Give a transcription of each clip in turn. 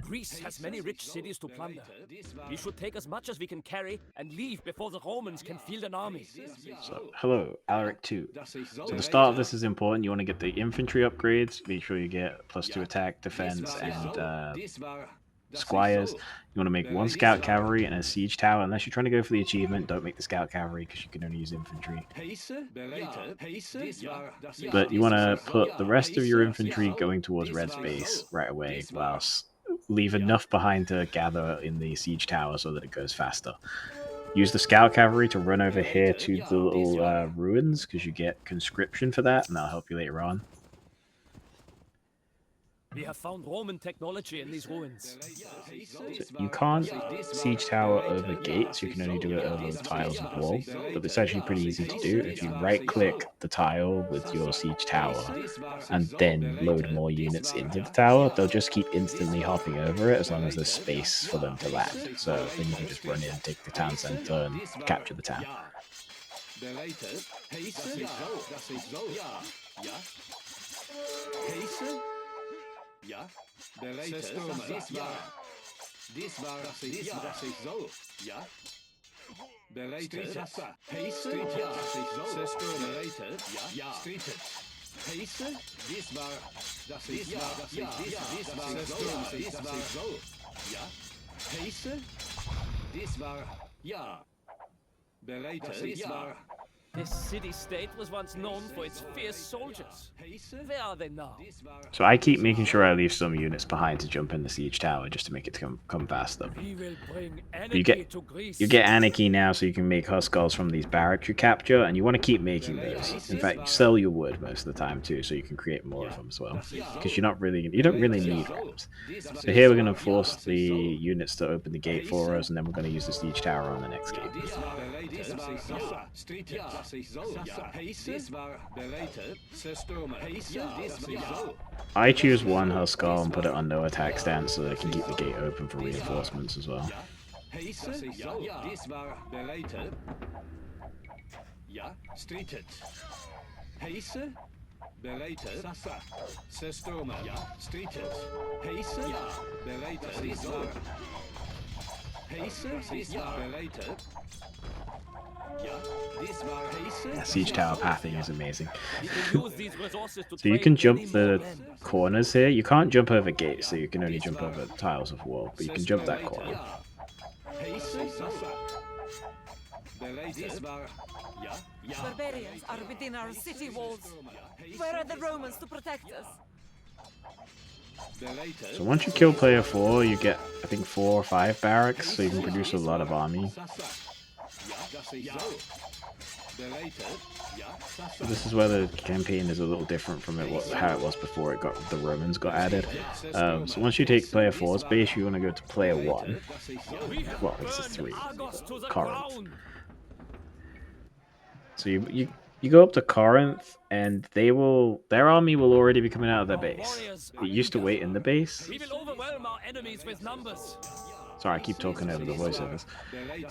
Greece has many rich cities to plunder. We should take as much as we can carry and leave before the Romans can field an army. So, hello, Alaric 2. So the start of this is important. You want to get the infantry upgrades. Make sure you get +2 attack, defense, and squires. You want to make 1 scout cavalry and a siege tower. Unless you're trying to go for the achievement, don't make the scout cavalry because you can only use infantry. But you want to put the rest of your infantry going towards Red's base right away, whilst leave enough behind to gather in the siege tower so that it goes faster. Use the scout cavalry to run over here to the little ruins because you get conscription for that, and that'll help you later on. We have found Roman technology in these ruins. So you can't siege tower over gates, you can only do it over tiles of wall, but it's actually pretty easy to do. If you right click the tile with your siege tower and then load more units into the tower, they'll just keep instantly hopping over it as long as there's space for them to land. So then you can just run in, take the town center, and capture the town. Ja, beleid het. Ja. Dit waar dat is zo. Ja. Beleid het. Heesen. Ja, dat is zo. Beleid het. Ja. Street het. Heesen. Dit waar dat is zo. Ja. Dit waar dat is zo. Ja. Heesen. Dit waar. Ja. Beleid het. Ja. This city-state was once known for its fierce soldiers. Where are they now? So I keep making sure I leave some units behind to jump in the siege tower just to make it come faster. We will bring You anarchy to Greece. get anarchy now, so you can make huskarls from these barracks you capture, and you want to keep making those. In fact, sell your wood most of the time too, so you can create more of them as well. Because you don't really need rams. So here we're going to force the units to open the gate for us, and then we're going to use the siege tower on the next gate. I choose 1 huskar and put it on no attack stance so they can keep the gate open for reinforcements as well. Siege tower pathing is amazing. So you can jump the corners here. You can't jump over gates, so you can only jump over tiles of wall, but you can jump that corner. Barbarians are within our city walls. Where are the Romans to protect us? So once you kill player 4, you get, I think, 4 or 5 barracks, so you can produce a lot of army. So this is where the campaign is a little different from how it was before the Romans got added. So once you take player 4's base, you want to go to player 1. Well, this is 3. Corinth. So you go up to Corinth, and their army will already be coming out of their base. It used to wait in the base. We will overwhelm our enemies with numbers. Sorry, I keep talking over the voiceovers.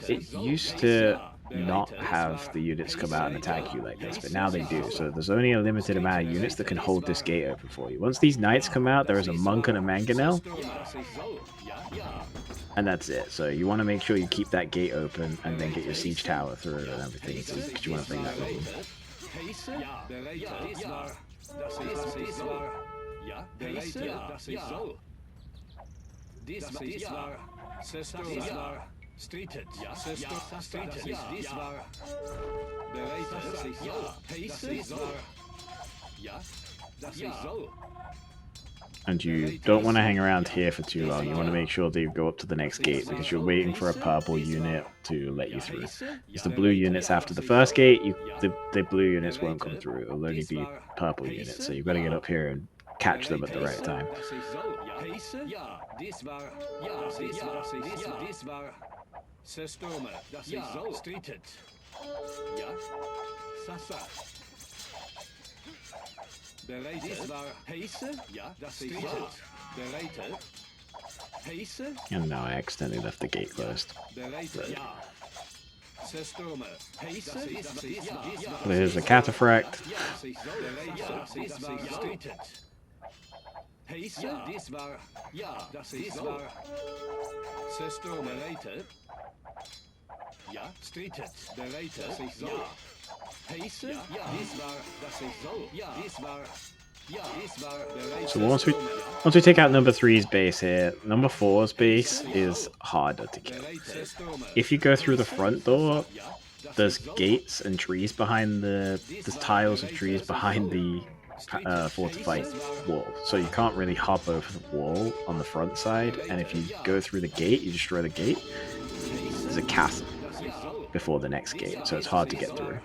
It used to not have the units come out and attack you like this, but now they do. So there's only a limited amount of units that can hold this gate open for you. Once these knights come out, there is a monk and a mangonel, and that's it. So you want to make sure you keep that gate open and then get your siege tower through it and everything, because you want to bring that with you. And you don't want to hang around here for too long. You want to make sure that you go up to the next gate, because you're waiting for a purple unit to let you through. Because the blue units after the first gate, the blue units won't come through. It'll only be purple units, so you've got to get up here and catch them at the right time. And now I accidentally left the gate closed. There's a cataphract. Pace, this war, ja, das ist so. System bereitet. Ja, streetet, bereitet, das ist so. Pace, ja, this war, das ist so. Ja, this war, ja, this war, bereitet. So once we take out number 3's base here, number 4's base is harder to kill. If you go through the front door, there's gates and trees behind there's tiles of trees behind the fortified wall, so you can't really hop over the wall on the front side, and if you go through the gate, you destroy the gate, there's a castle before the next gate, so it's hard to get through.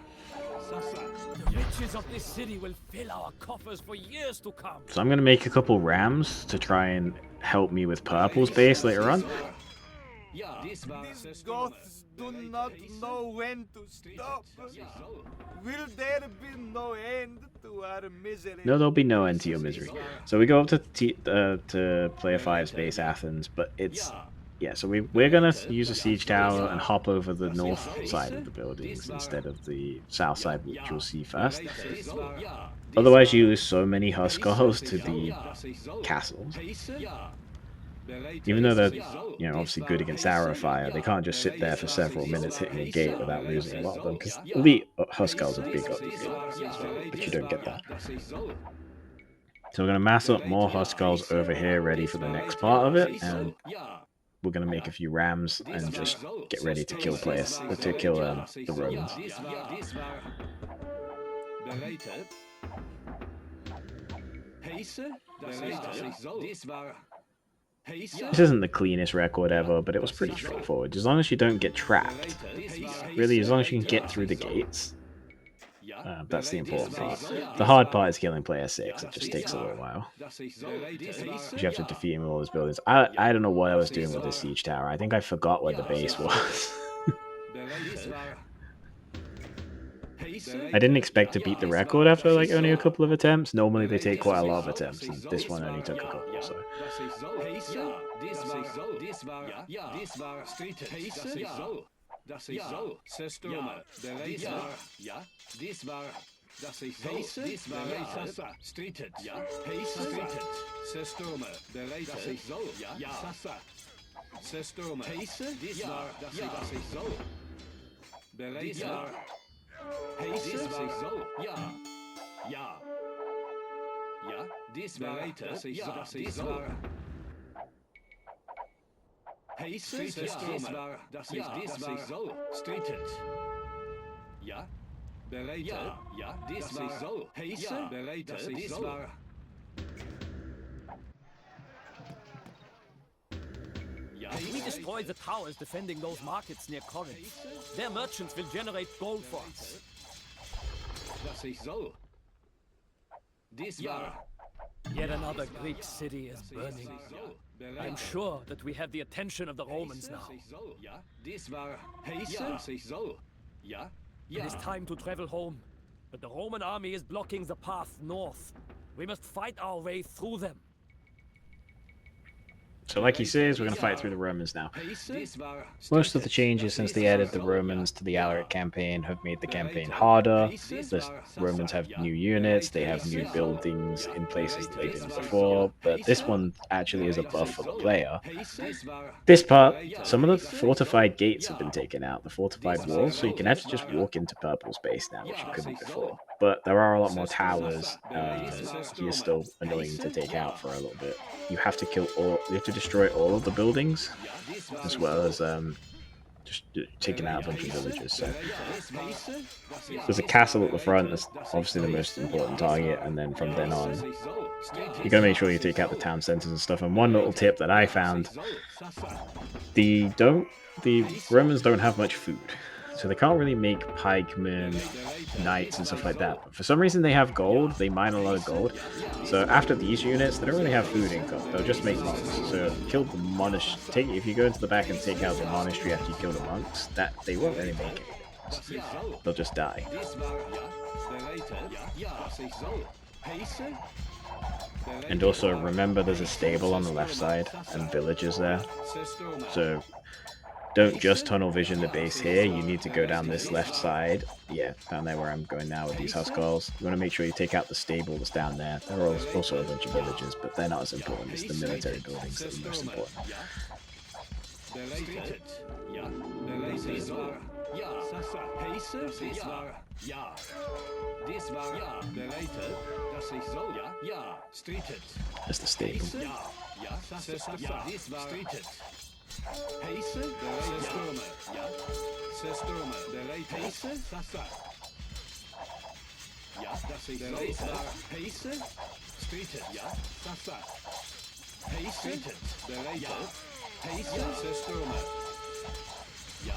The riches of this city will fill our coffers for years to come. So I'm going to make a couple rams to try and help me with Purple's base later on. These goths do not know when to stop. Will there be no end to our misery? No, there'll be no end to your misery. So we go up to player 5's base, Athens, but it's... Yeah, so we're going to use a siege tower and hop over the north side of the buildings instead of the south side, which you'll see first. Otherwise, you lose so many Huskars to the castles. Even though they're, you know, obviously good against arrow fire, they can't just sit there for several minutes hitting a gate without losing a lot of them, because elite Huskars are big up the gate as well, but you don't get that. So we're going to mass up more Huskars over here ready for the next part of it, and we're going to make a few rams and just get ready to kill players, to kill the Romans. This isn't the cleanest record ever, but it was pretty straightforward. As long as you don't get trapped, really, as long as you can get through the gates, that's the important part. The hard part is killing player 6. It just takes a little while. You have to defeat him with all his buildings. I don't know what I was doing with this siege tower. I think I forgot where the base was. I didn't expect to beat the record after like only a couple of attempts. Normally they take quite a lot of attempts, and this one only took a couple. So. Das ist so. Systeme. Ja. Dies war. Das ist so. Dies war. Sasa. Streetet. Ja. Pace. Streetet. Systeme. Bereitet. Das ist so. Ja. Sasa. Systeme. Pace. Dies war. Das ist so. Bereitet. Pace. Das ist so. Ja. Ja. Ja. Dies war. Das ist so. Pace, das war, das ist so, streetet. Ja, bereitet, ja, das ist so. Pace, bereitet, das ist so. If we destroy the towers defending those markets near Corinth, their merchants will generate gold for us. Das ist so. Dies war. Yet another Greek city is burning. I'm sure that we have the attention of the Romans now. It is time to travel home, but the Roman army is blocking the path north. We must fight our way through them. So like he says, we're going to fight through the Romans now. Most of the changes since they added the Romans to the Alaric campaign have made the campaign harder. The Romans have new units, they have new buildings in places that they didn't before, but this one actually is a buff for the player. This part, some of the fortified gates have been taken out, the fortified walls, so you can actually just walk into Purple's base now, which you couldn't before. But there are a lot more towers. He is still annoying to take out for a little bit. You have to destroy all of the buildings, as well as just taking out a bunch of villages. So there's a castle at the front. That's obviously the most important target, and then from then on, you gotta make sure you take out the town centers and stuff. And one little tip that I found: the Romans don't have much food. So they can't really make pikemen, knights, and stuff like that. But for some reason they have gold, they mine a lot of gold. So after these units, they don't really have food income, they'll just make monks. So kill the monastery, if you go into the back and take out the monastery after you kill the monks, that they won't really make it. They'll just die. And also remember there's a stable on the left side and villages there. So don't just tunnel vision the base here. You need to go down this left side. Yeah, down there where I'm going now with these housecarls. You want to make sure you take out the stable that's down there. There are also a bunch of villages, but they're not as important. It's the military buildings that are most important. That's the stable. Pace, Stürme, ja. Stürme, Pace, ja, das ist so. Pace, Streeted, ja, Pace, ja. Pace, Stürme, ja.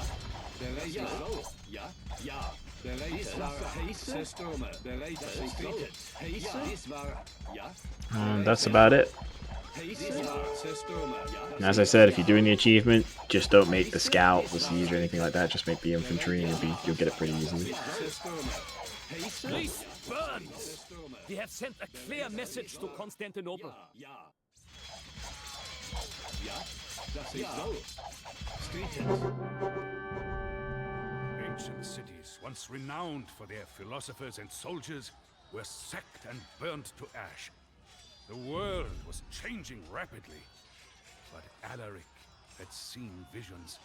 Ja, so, ja, ja. Dies war Pace, Stürme, Streeted, Pace, dies war, ja. That's about it. And as I said, if you're doing the achievement, just don't make the scout, the siege, or anything like that. Just make the infantry, and you'll get it pretty easily. Please burn! We have sent a clear message to Constantinople. Ancient cities, once renowned for their philosophers and soldiers, were sacked and burnt to ash. The world was changing rapidly, but Alaric had seen visions